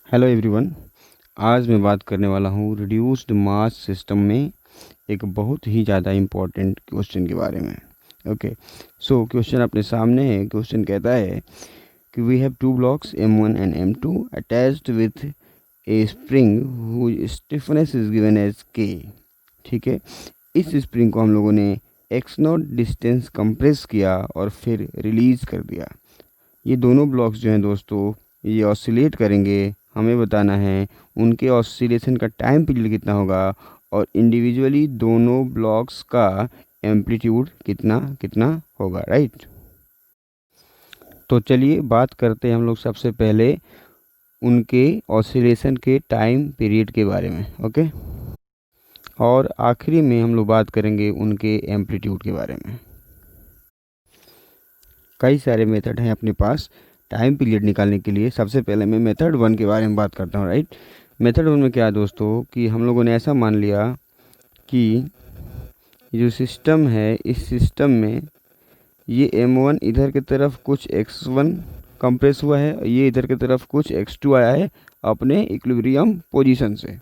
Hello everyone. आज मैं बात करने वाला हूँ रिड्यूस्ड मास सिस्टम में एक बहुत ही ज़्यादा इम्पोर्टेंट क्वेश्चन के बारे में। ओके, सो क्वेश्चन अपने सामने है। क्वेश्चन कहता है कि we have two blocks M1 and M2 attached with a spring whose stiffness is given as K। ठीक है, इस स्प्रिंग को हम लोगों ने x0 डिस्टेंस कंप्रेस किया और फिर रिलीज कर दिया। ये दोनों ब्लॉक्स जो हैं दोस्तों, ये ऑसिलेट करेंगे। हमें बताना है उनके ऑसिलेशन का टाइम पीरियड कितना होगा और इंडिविजुअली दोनों ब्लॉक्स का एम्पलीट्यूड कितना कितना होगा, राइट। तो चलिए बात करते हैं हम लोग सबसे पहले उनके ऑसिलेशन के टाइम पीरियड के बारे में। ओके, और आखिरी में हम लोग बात करेंगे उनके एम्पलीट्यूड के बारे में। कई सारे मेथड हैं अपने पास टाइम पीरियड निकालने के लिए। सबसे पहले मैं मेथड 1 के बारे में बात करता हूँ, राइट। मेथड 1 में क्या है दोस्तों कि हम लोगों ने ऐसा मान लिया कि जो सिस्टम है, इस सिस्टम में ये M1 इधर की तरफ कुछ x1 कंप्रेस हुआ है और ये इधर की तरफ कुछ x2 आया है अपने इक्विलिब्रियम पोजीशन से।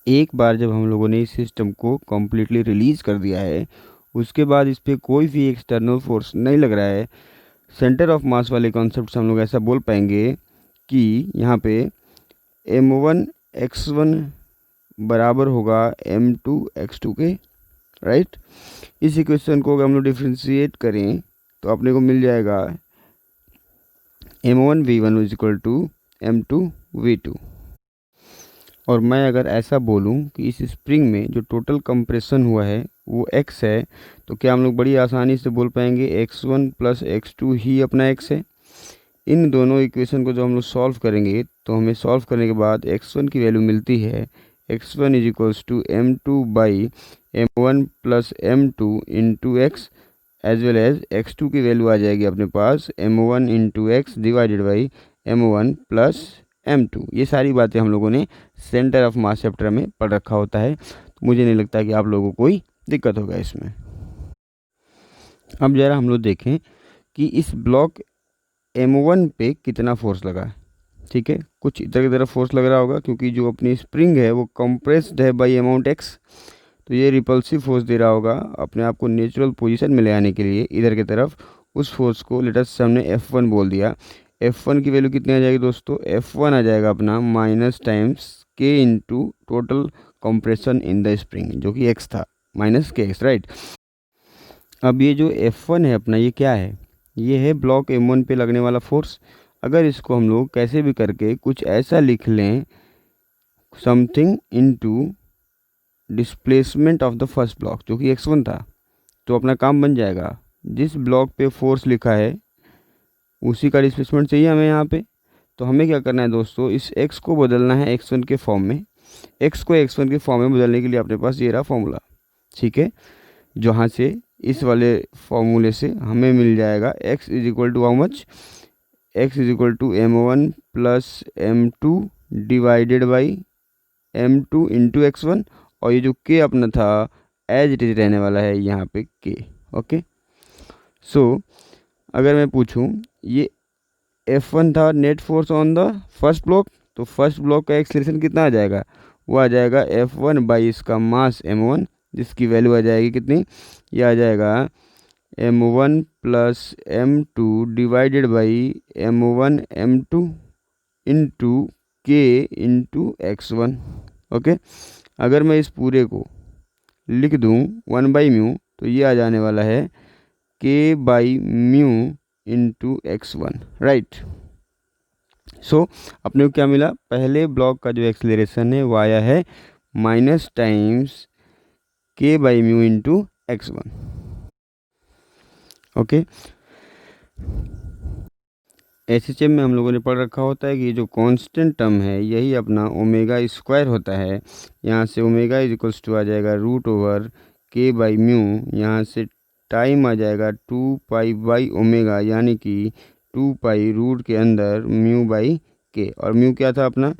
एक बार जब हम लोगों ने इस सिस्टम को कम्प्लीटली रिलीज़ कर दिया है, उसके बाद इस पर कोई भी एक्सटर्नल फोर्स नहीं लग रहा है। सेंटर ऑफ मास वाले कॉन्सेप्ट से हम लोग ऐसा बोल पाएंगे कि यहाँ पे M1 x1 बराबर होगा M2 x2 के, राइट। इस इक्वेशन को अगर हम लोग डिफ्रेंशिएट करें तो अपने को मिल जाएगा M1 V1 is equal to M2 V2। और मैं अगर ऐसा बोलूं कि इस स्प्रिंग में जो टोटल कंप्रेशन हुआ है वो x है, तो क्या हम लोग बड़ी आसानी से बोल पाएंगे x1 प्लस x2 ही अपना x है। इन दोनों इक्वेशन को जब हम लोग सॉल्व करेंगे तो हमें सॉल्व करने के बाद x1 की वैल्यू मिलती है x1 is equals to M2 by M1 plus M2 into x, as well as x2 की वैल्यू आ जाएगी अपने पास M1 into x divided by M1 plus M2। ये सारी बातें हम लोगों ने सेंटर ऑफ मास चैप्टर में पढ़ रखा होता है, तो मुझे नहीं लगता कि आप लोगों को कोई दिक्कत होगा इसमें। अब ज़रा हम लोग देखें कि इस ब्लॉक M1 पे कितना फोर्स लगा है। ठीक है, कुछ इधर की तरफ फोर्स लग रहा होगा क्योंकि जो अपनी स्प्रिंग है वो कंप्रेस्ड है बाई अमाउंट x, तो ये रिपल्सिव फोर्स दे रहा होगा अपने आप को नेचुरल पोजीशन में ले आने के लिए इधर की तरफ। उस फोर्स को लेटस से हमने F1 बोल दिया। F1 की वैल्यू कितनी आ जाएगी दोस्तों, F1 आ जाएगा अपना minus times K into total compression in the spring, जो कि x था, माइनस KX, राइट। अब ये जो F1 है अपना, ये क्या है, ये है ब्लॉक M1 पे लगने वाला फोर्स। अगर इसको हम लोग कैसे भी करके कुछ ऐसा लिख लें, something into displacement of the first block जो कि x1 था, तो अपना काम बन जाएगा। जिस ब्लॉक पे फोर्स लिखा है उसी का डिस्प्लेसमेंट चाहिए हमें यहाँ पे। तो हमें क्या करना है दोस्तों, इस x को बदलना है x1 के फॉर्म में। x को x1 के फॉर्म में बदलने के लिए अपने पास ये रहा फॉर्मूला, ठीक है, जहाँ से इस वाले फॉर्मूले से हमें मिल जाएगा x is equal to how much, x is equal to M1 plus M2 divided by M2 into x1, और ये जो k अपना था एज इट इज रहने वाला है यहाँ पे k। ओके, सो अगर मैं पूछूं ये F1 था net force on the first block, तो फर्स्ट ब्लॉक का एक्सीलरेशन कितना आ जाएगा, वो आ जाएगा F1 बाई इसका मास M1, जिसकी वैल्यू आ जाएगी कितनी, ये आ जाएगा M1 plus M2 divided by M1 M2 into K into x1। Okay, अगर मैं इस पूरे को लिख दूं 1/μ, तो ये आ जाने वाला है K/μ इंटू x1, राइट। सो अपने को क्या मिला, पहले ब्लॉक का जो एक्सीलरेशन है वो आया है minus times K/μ into x1। Okay, SHM में हम लोगों ने पढ़ रखा होता है कि ये जो कांस्टेंट टर्म है यही अपना ओमेगा स्क्वायर होता है। यहाँ से ओमेगा इज इक्वल्स टू आ जाएगा √K/μ, यहाँ से टाइम आ जाएगा 2π/ओमेगा, यानी कि 2π रूट के अंदर μ/K, और म्यू क्या था अपना,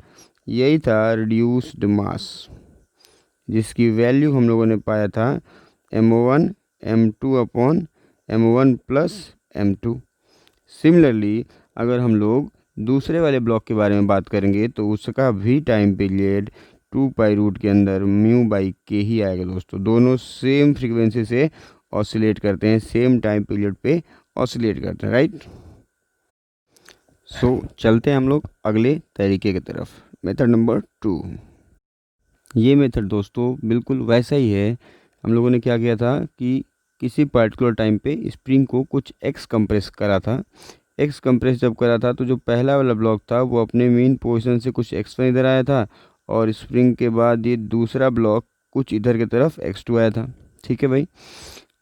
यही था रिड्यूस्ड मास, जिसकी वैल्यू हम लोगों ने पाया था M1 M2 upon M1 plus M2। Similarly अगर हम लोग दूसरे वाले ब्लॉक के बारे में बात करेंगे तो उसका भी टाइम पीरियड 2 पाई रूट के अंदर म्यू बाई के ही आएगा दोस्तों। दोनों सेम फ्रीक्वेंसी से ऑसिलेट करते हैं, सेम टाइम पीरियड पे ऑसिलेट करते हैं, राइट। सो चलते हैं हम लोग अगले तरीके की तरफ, मेथड नंबर 2। ये मेथड दोस्तों बिल्कुल वैसा ही है। हम लोगों ने क्या किया था कि किसी पर्टिकुलर टाइम पे स्प्रिंग को कुछ एक्स कंप्रेस करा था। एक्स कंप्रेस जब करा था तो जो पहला वाला ब्लॉक था वो अपने मेन पोजीशन से कुछ x1 इधर आया था, और स्प्रिंग के बाद ये दूसरा ब्लॉक कुछ इधर की तरफ x2 आया था। ठीक है भाई।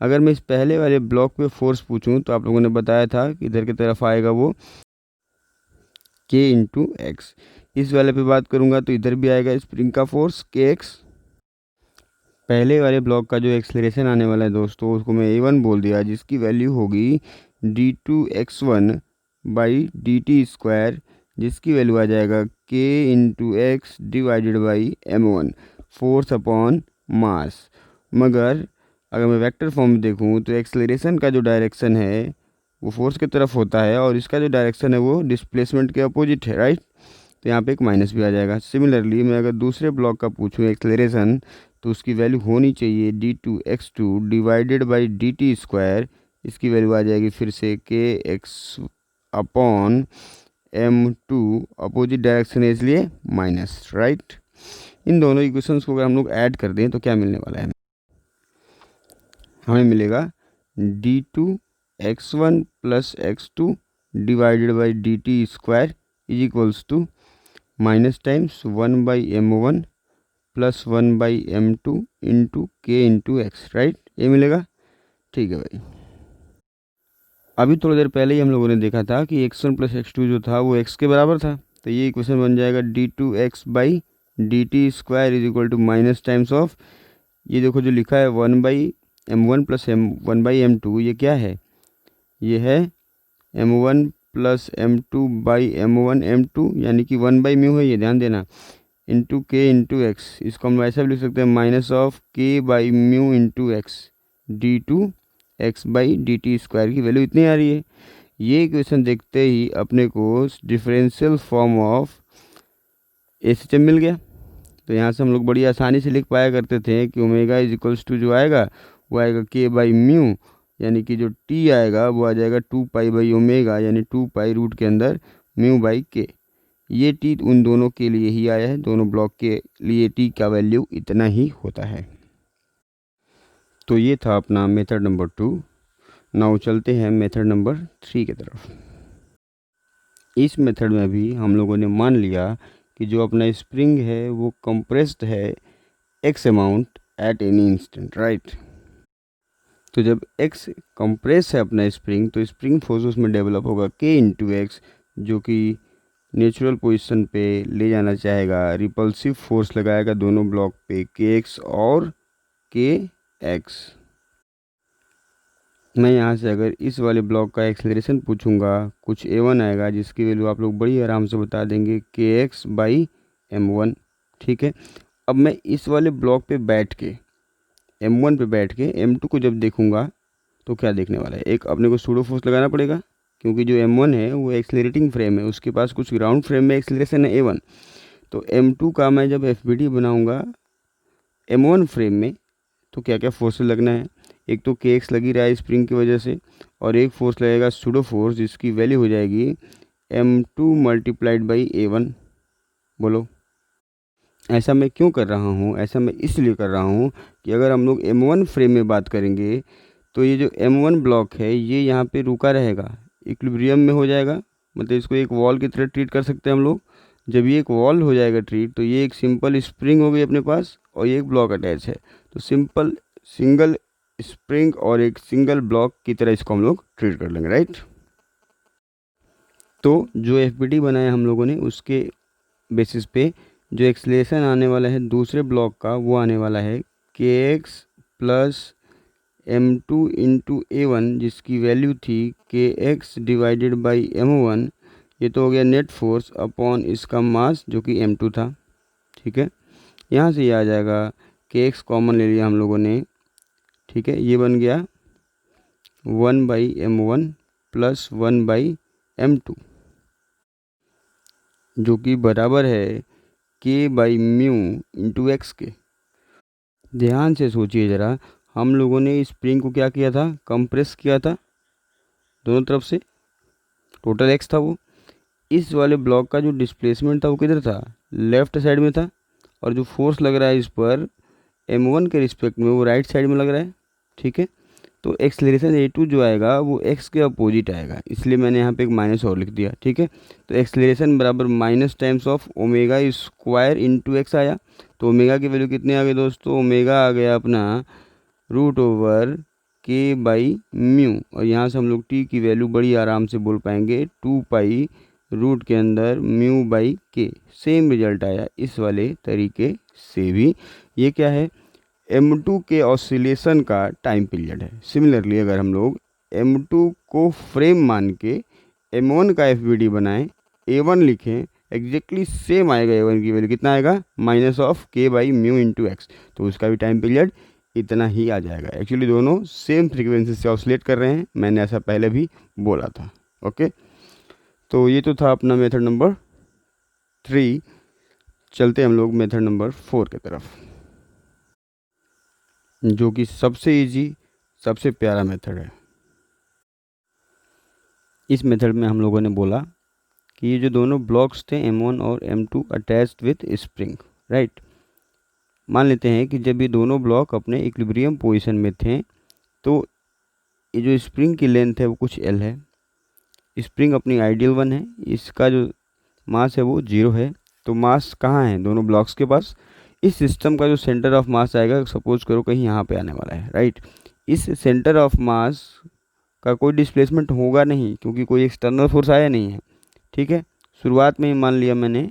अगर मैं इस पहले वाले ब्लॉक पे फोर्स पूछूं तो आप लोगों ने बताया था कि इधर की तरफ आएगा वो k इंटू एक्स। इस वाले पे बात करूंगा तो इधर भी आएगा स्प्रिंग का फोर्स kx। पहले वाले ब्लॉक का जो एक्सलेरेशन आने वाला है दोस्तों उसको मैं a1 बोल दिया, जिसकी वैल्यू होगी d2x1 बाई dt², जिसकी वैल्यू आ जाएगा k into x divided by m1 force upon mass. मगर अगर मैं वेक्टर फॉर्म में देखूं तो एक्सलेरेशन का जो डायरेक्शन है वो फोर्स की तरफ होता है, और इसका जो डायरेक्शन है वो डिस्प्लेसमेंट के अपोजिट है, राइट। तो यहाँ पे एक माइनस भी आ जाएगा। सिमिलरली मैं अगर दूसरे ब्लॉक का पूछूं एक्सलेरेशन तो उसकी वैल्यू होनी चाहिए d2x2 डिवाइडेड बाई dt²। इसकी वैल्यू आ जाएगी फिर से kx upon m2, opposite direction है इसलिए माइनस, राइट। इन दोनों इक्वेशंस को अगर हम लोग ऐड कर दें तो क्या मिलने वाला है, हमें मिलेगा d2x1 plus x2 divided by dt² is equals to minus times 1/m1 plus 1/m2 into k into x, right. ये मिलेगा, ठीक है भाई। अभी थोड़ी देर पहले ही हम लोगों ने देखा था कि x1 प्लस x2 जो था वो x के बराबर था, तो ये इक्वेशन बन जाएगा d2x बाई dt² is equal to minus times of, ये देखो जो लिखा है 1/m1 प्लस 1/m2, ये क्या है, ये है m1 plus m2 by m1 यानी कि 1/म्यू है, ये ध्यान देना, इंटू के इंटू एक्स। इसको हम ऐसा भी लिख सकते हैं माइनस ऑफ के by mu into x d2x बाई dt² की वैल्यू इतनी आ रही है। ये इक्वेशन देखते ही अपने को डिफरेंशियल फॉर्म ऑफ एसएचएम मिल गया। तो यहाँ से हम लोग बड़ी आसानी से लिख पाया करते थे कि ओमेगा इज इक्वल्स टू जो आएगा वो आएगा के बाई म्यू, यानी कि जो टी आएगा वो आ जाएगा 2 पाई बाई ओमेगा, यानी 2 पाई रूट के अंदर म्यू बाई के। ये टी उन दोनों के लिए ही आया है, दोनों ब्लॉक के लिए टी का वैल्यू इतना ही होता है। तो ये था अपना मेथड नंबर 2। नाउ चलते हैं मेथड नंबर 3 की तरफ। इस मेथड में भी हम लोगों ने मान लिया कि जो अपना स्प्रिंग है वो कंप्रेस्ड है x amount at any instant, right. तो जब एक्स कंप्रेस है अपना स्प्रिंग तो स्प्रिंग फोर्स उसमें डेवलप होगा के इंटू एक्स, जो कि नेचुरल पोजीशन पे ले जाना चाहेगा, रिपल्सिव फोर्स लगाएगा दोनों ब्लॉक पे के एक्स और के एक्स। मैं यहाँ से अगर इस वाले ब्लॉक का एक्सेलरेशन पूछूंगा कुछ a1 आएगा, जिसकी वैल्यू आप लोग बड़ी आराम से बता देंगे के एक्स बाई m1, ठीक है। अब मैं इस वाले ब्लॉक पे बैठ के m1 पे बैठ के m2 को जब देखूंगा तो क्या देखने वाला है, एक अपने को सूडो फोर्स लगाना पड़ेगा, क्योंकि जो m1 है वो एक्सेलरेटिंग फ्रेम है, उसके पास कुछ ग्राउंड फ्रेम में एक्सेलरेशन है a1। तो m2 का मैं जब FBD बनाऊंगा m1 फ्रेम में तो क्या क्या फोर्स लगना है, एक तो के एक्स लगी रहा है स्प्रिंग की वजह से, और एक फोर्स लगेगा सूडो फोर्स जिसकी वैल्यू हो जाएगी m2 मल्टीप्लाइड बाई a1। बोलो ऐसा मैं क्यों कर रहा हूँ, ऐसा मैं इसलिए कर रहा हूँ कि अगर हम लोग m1 फ्रेम में बात करेंगे तो ये जो m1 ब्लॉक है ये यहाँ पे रुका रहेगा, इक्विलिब्रियम में हो जाएगा, मतलब इसको एक वॉल की तरह ट्रीट कर सकते हैं हम लोग। जब ये एक वॉल हो जाएगा ट्रीट तो ये एक सिंपल स्प्रिंग हो गई अपने पास और ये एक ब्लॉक अटैच है, तो सिंपल सिंगल स्प्रिंग और एक सिंगल ब्लॉक की तरह इसको हम लोग ट्रीट कर लेंगे, राइट। तो जो FBD बनाया हम लोगों ने उसके बेसिस पे जो एक्सलेशन आने वाला है दूसरे ब्लॉक का वो आने वाला है के x plus m2 into a1, जिसकी वैल्यू थी के एक्स डिवाइडेड बाई m1। ये तो हो गया नेट फोर्स अपॉन इसका मास जो कि m2 था, ठीक है। यहाँ से ये आ जाएगा के एक्स कॉमन ले लिया हम लोगों ने, ठीक है। ये बन गया 1/m1 प्लस 1/m2। जो कि बराबर है के बाई म्यू इंटू एक्स के। ध्यान से सोचिए ज़रा, हम लोगों ने स्प्रिंग को क्या किया था, कंप्रेस किया था दोनों तरफ से, टोटल एक्स था वो। इस वाले ब्लॉक का जो डिस्प्लेसमेंट था वो किधर था, लेफ्ट साइड में था, और जो फोर्स लग रहा है इस पर m1 के रिस्पेक्ट में वो राइट साइड में लग रहा है। ठीक है, तो एक्सलेरेशन a2 जो आएगा वो x के अपोजिट आएगा, इसलिए मैंने यहाँ पे एक माइनस और लिख दिया। ठीक है, तो एक्सलेरेशन बराबर minus times of omega square into x आया। तो ओमेगा की वैल्यू कितनी आ गई दोस्तों, ओमेगा आ गया अपना रूट ओवर के बाई म्यू, और यहाँ से हम लोग टी की वैल्यू बड़ी आराम से बोल पाएंगे 2 पाई रूट के अंदर म्यू बाई के। सेम रिजल्ट आया इस वाले तरीके से भी। ये क्या है, m2 के ऑसिलेशन का टाइम पीरियड है। सिमिलरली अगर हम लोग m2 को फ्रेम मान के m1 का FBD बनाएं, a1 लिखें, एग्जैक्टली सेम आएगा। a1 की वैल्यू कितना आएगा, माइनस ऑफ के बाई म्यू इंटू एक्स, तो उसका भी टाइम पीरियड इतना ही आ जाएगा। एक्चुअली दोनों सेम फ्रीक्वेंसी से ऑसिलेट कर रहे हैं, मैंने ऐसा पहले भी बोला था। ओके, तो ये तो था अपना मेथड नंबर 3। चलते हम लोग मेथड नंबर 4 की तरफ, जो कि सबसे इजी, सबसे प्यारा मेथड है। इस मेथड में हम लोगों ने बोला कि ये जो दोनों ब्लॉक्स थे m1 और m2 attached with spring, right. मान लेते हैं कि जब ये दोनों ब्लॉक अपने इक्विलिब्रियम पोजीशन में थे, तो ये जो स्प्रिंग की लेंथ है वो कुछ l है, स्प्रिंग अपनी आइडियल 1 है, इसका जो मास है वो 0 है। तो मास कहाँ है दोनों ब्लॉक्स के पास, इस सिस्टम का जो सेंटर ऑफ मास आएगा, सपोज करो कहीं यहाँ पे आने वाला है, राइट। इस सेंटर ऑफ मास का कोई डिस्प्लेसमेंट होगा नहीं, क्योंकि कोई एक्सटर्नल फोर्स आया नहीं है। ठीक है, शुरुआत में ही मान लिया मैंने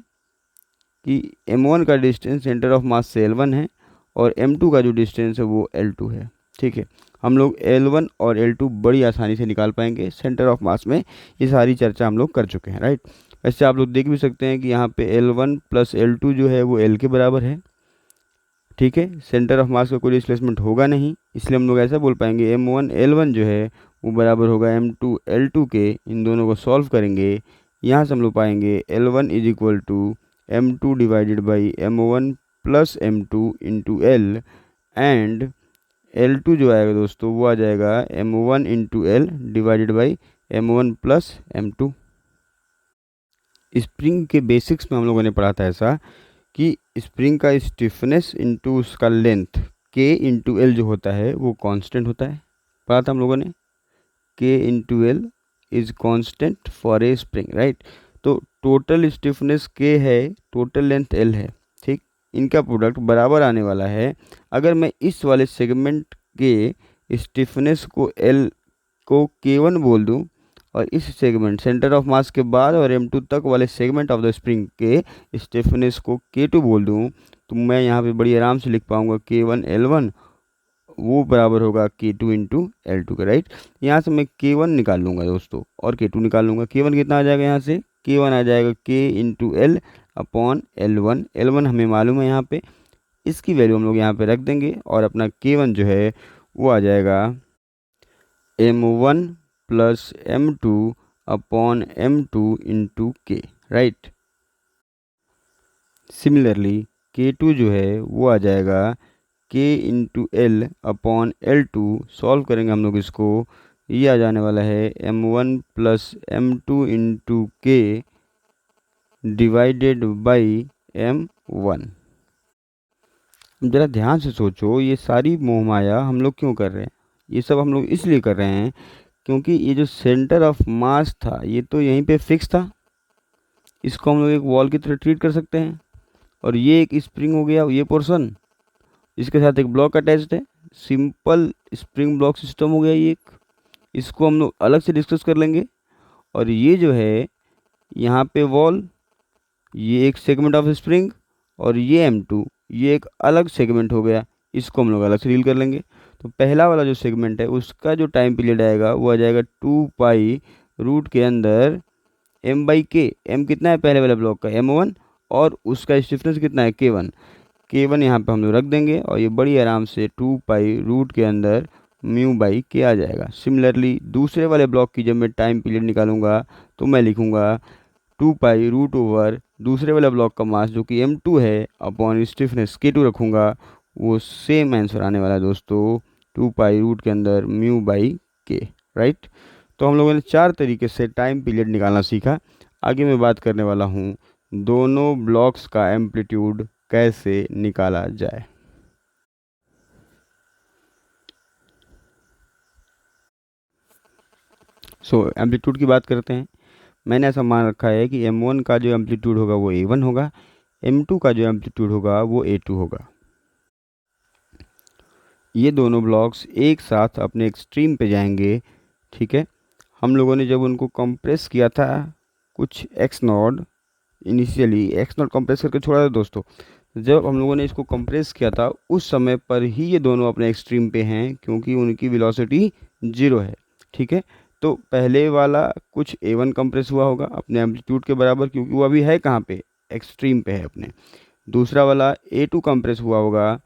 कि m1 का डिस्टेंस सेंटर ऑफ मास से l1 है, और m2 का जो डिस्टेंस है वो l2 है। ठीक है, हम लोग l1 और l2 बड़ी आसानी से निकाल पाएंगे सेंटर ऑफ मास में, ये सारी चर्चा हम लोग कर चुके हैं, राइट। वैसे आप लोग देख भी सकते हैं कि यहाँ पे l1 प्लस l2 जो है वो l के बराबर है। ठीक है, सेंटर ऑफ मास का कोई डिस्प्लेसमेंट होगा नहीं, इसलिए हम लोग ऐसा बोल पाएंगे m1 l1 जो है वो बराबर होगा m2 l2 के। इन दोनों को सॉल्व करेंगे, यहाँ से हम लोग पाएंगे l1 is equal to m2 divided by m1 plus m2 into l, and l2 जो आएगा दोस्तों वो आ जाएगा m1 into l divided by m1 plus m2। Spring के बेसिक्स में हम लोगों ने पढ़ा था ऐसा कि स्प्रिंग का स्टिफनेस इंटू उसका लेंथ k इंटू एल जो होता है वो कांस्टेंट होता है, पढ़ा था हम लोगों ने। k into L is constant for a spring, right. तो टोटल स्टिफनेस k है, टोटल लेंथ l है। ठीक, इनका प्रोडक्ट बराबर आने वाला है। अगर मैं इस वाले सेगमेंट के स्टिफनेस को l को k1 बोल दूं, और इस सेगमेंट सेंटर ऑफ मास के बाद और m2 तक वाले सेगमेंट ऑफ द स्प्रिंग के स्टिफनेस को k2 बोल दूं, तो मैं यहाँ पे बड़ी आराम से लिख पाऊंगा k1 l1 वो बराबर होगा k2 इंटू l2 का, राइट। यहाँ से मैं k1 निकाल लूँगा दोस्तों, और k2 निकाल लूँगा। k1 कितना आ जाएगा, यहाँ से k1 आ जाएगा k into L upon l1। l1 हमें मालूम है यहाँ पे, इसकी वैल्यू हम लोग यहाँ पे रख देंगे, और अपना k1 जो है वो आ जाएगा m1 plus m2 upon m2 into k, right. Similarly k2 जो है वो आ जाएगा k into L upon l2। Solve करेंगे हम लोग इसको, ये आ जाने वाला है m1 प्लस m2 इंटू के डिवाइडेड बाई m1। ज़रा ध्यान से सोचो, ये सारी मोहमाया हम लोग क्यों कर रहे हैं, ये सब हम लोग इसलिए कर रहे हैं क्योंकि ये जो सेंटर ऑफ मास था ये तो यहीं पे फिक्स था, इसको हम लोग एक वॉल की तरह ट्रीट कर सकते हैं। और ये एक स्प्रिंग हो गया, ये पोर्शन, इसके साथ एक ब्लॉक अटैच्ड है, सिंपल स्प्रिंग ब्लॉक सिस्टम हो गया ये एक, इसको हम लोग अलग से डिस्कस कर लेंगे। और ये जो है यहाँ पे वॉल, ये एक सेगमेंट ऑफ स्प्रिंग, और ये m2 ये एक अलग सेगमेंट हो गया, इसको हम लोग अलग से डील कर लेंगे। तो पहला वाला जो सेगमेंट है उसका जो टाइम पीरियड आएगा वो आ जाएगा 2 पाई रूट के अंदर m बाई के। m कितना है पहले वाले ब्लॉक का, m1, और उसका स्टिफनेस कितना है k1। k1 यहाँ पे हम लोग रख देंगे, और ये बड़ी आराम से 2 पाई रूट के अंदर म्यू बाई के आ जाएगा। सिमिलरली दूसरे वाले ब्लॉक की जब मैं टाइम पीरियड निकालूंगा तो मैं लिखूंगा 2 पाई रूट ओवर दूसरे वाला ब्लॉक का मास जो कि m2 है अपॉन स्टिफनेस k2 रखूँगा, वो सेम आंसर आने वाला है दोस्तों 2 पाई रूट के अंदर म्यू बाई के, राइट। तो हम लोगों ने 4 तरीके से टाइम पीरियड निकालना सीखा। आगे मैं बात करने वाला हूँ दोनों ब्लॉक्स का एम्पलीट्यूड कैसे निकाला जाए। एम्पलीट्यूड की बात करते हैं। मैंने ऐसा मान रखा है कि m1 का जो एम्पलीट्यूड होगा वो a1 होगा, m2 का जो एम्पलीट्यूड होगा वो a2 होगा। ये दोनों ब्लॉक्स एक साथ अपने एक्सट्रीम पे जाएंगे, ठीक है। हम लोगों ने जब उनको कंप्रेस किया था कुछ x not, initially x not compress करके छोड़ा था दोस्तों, जब हम लोगों ने इसको कंप्रेस किया था उस समय पर ही ये दोनों अपने एक्सट्रीम पे हैं, क्योंकि उनकी वेलोसिटी 0 है, ठीक है। तो पहले वाला कुछ a1 कंप्रेस हुआ होगा अपने एम्पलीट्यूड के बराबर, क्योंकि वो अभी है कहाँ पे, एक्सट्रीम पे है अपने। दूसरा वाला a2 कंप्रेस हुआ होगा,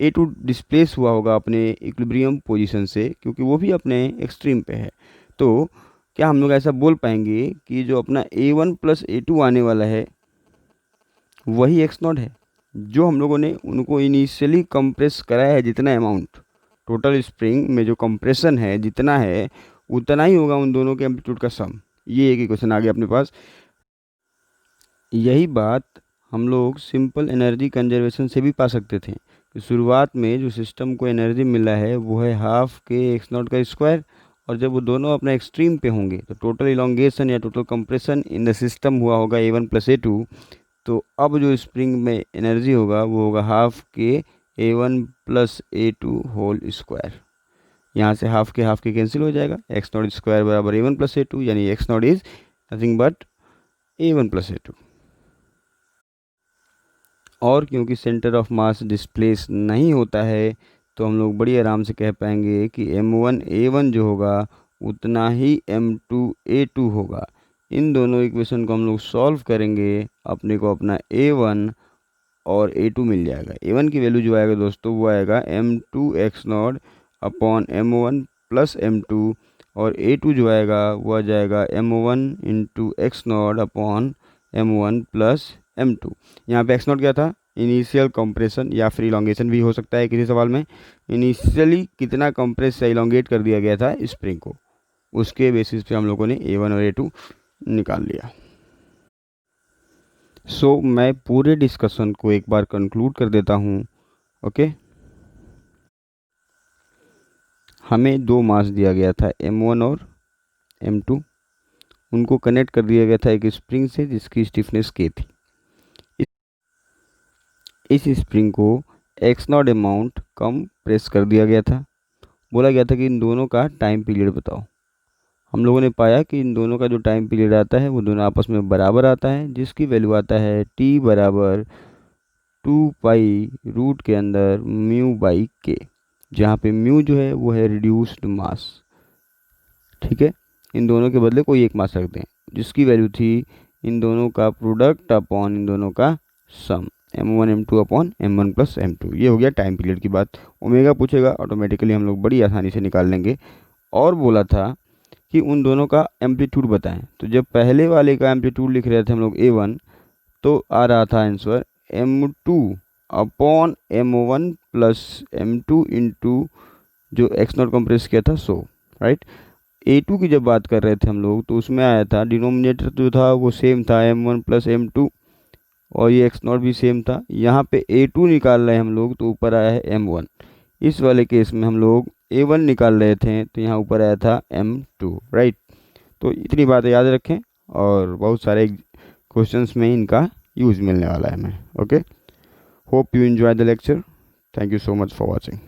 a2 डिस्प्लेस हुआ होगा अपने इक्विलिब्रियम पोजीशन से, क्योंकि वो भी अपने एक्सट्रीम पे है। तो क्या हम लोग ऐसा बोल पाएंगे कि जो अपना a1 प्लस a2 आने वाला है वही एक्स नॉट है, जो हम लोगों ने उनको इनिशियली कंप्रेस कराया है, जितना अमाउंट टोटल स्प्रिंग में जो कंप्रेशन है जितना है उतना ही होगा उन दोनों के एम्पलीट्यूड का सम। ये एक ही क्वेश्चन आ गया अपने पास। यही बात हम लोग सिंपल एनर्जी कंजर्वेशन से भी पा सकते थे कि शुरुआत में जो सिस्टम को एनर्जी मिला है वो है हाफ के एक्स नॉट का स्क्वायर, और जब वो दोनों अपने एक्सट्रीम पे होंगे तो टोटल इलोंगेशन या total compression in the system हुआ होगा a1 प्लस a2। तो अब जो स्प्रिंग में एनर्जी होगा वो होगा हाफ के a1 plus a2 whole square. यहाँ से हाफ के कैंसिल हो जाएगा, एक्स नॉट स्क्वायर बराबर a1 प्लस a2, यानी x not is nothing but a1 plus a2। और क्योंकि सेंटर ऑफ मास डिस्प्लेस नहीं होता है तो हम लोग बड़ी आराम से कह पाएंगे कि m1 a1 जो होगा उतना ही m2 a2 होगा। इन दोनों इक्वेशन को हम लोग सॉल्व करेंगे, अपने को अपना a1 और a2 मिल जाएगा। a1 की वैल्यू जो आएगा दोस्तों वो आएगा m2 x not upon m1 plus m2, और a2 जो आएगा वो आ जाएगा m1 into x not upon m1 plus m2। यहाँ पे एक्स नॉट क्या था, इनिशियल कंप्रेशन या फिर इलोंगेशन भी हो सकता है किसी सवाल में। इनिशियली कितना कंप्रेस या इलोंगेट कर दिया गया था स्प्रिंग को, उसके बेसिस पे हम लोगों ने a1 और a2 निकाल लिया। मैं पूरे डिस्कशन को एक बार कंक्लूड कर देता हूँ। ओके, हमें दो मास दिया गया था m1 और m2, उनको कनेक्ट कर दिया गया था एक स्प्रिंग से जिसकी स्टिफनेस k थी। इस स्प्रिंग को x not amount come press कर दिया गया था। बोला गया था कि इन दोनों का टाइम पीरियड बताओ। हम लोगों ने पाया कि इन दोनों का जो टाइम पीरियड आता है वो दोनों आपस में बराबर आता है, जिसकी वैल्यू आता है t बराबर 2 पाई रूट के अंदर म्यू बाई के, जहाँ पे म्यू जो है वो है रिड्यूस्ड मास, ठीक है। इन दोनों के बदले कोई एक मास रख दें, जिसकी वैल्यू थी इन दोनों का प्रोडक्ट अपॉन इन दोनों का सम m1 m2 upon m1 plus m2। ये हो गया टाइम पीरियड की बात। ओमेगा पूछेगा ऑटोमेटिकली हम लोग बड़ी आसानी से निकाल लेंगे। और बोला था कि उन दोनों का एम्पलीट्यूड बताएं, तो जब पहले वाले का एम्पलीट्यूड लिख रहे थे हम लोग a1, तो आ रहा था answer m2 upon m1 plus m2 into जो एक्स नॉट कंप्रेस किया था राइट। a2 की जब बात कर रहे थे हम लोग तो उसमें आया था डिनोमिनेटर जो था वो सेम था m1 प्लस m2, और ये एक्स नॉट भी सेम था। यहाँ पे a2 निकाल रहे हैं हम लोग तो ऊपर आया है m1। इस वाले केस में हम लोग a1 निकाल रहे थे तो यहाँ ऊपर आया था m2, राइट। तो इतनी बातें याद रखें, और बहुत सारे क्वेश्चंस में इनका यूज़ मिलने वाला है हमें। Okay, hope you enjoy the lecture. Thank you so much for watching.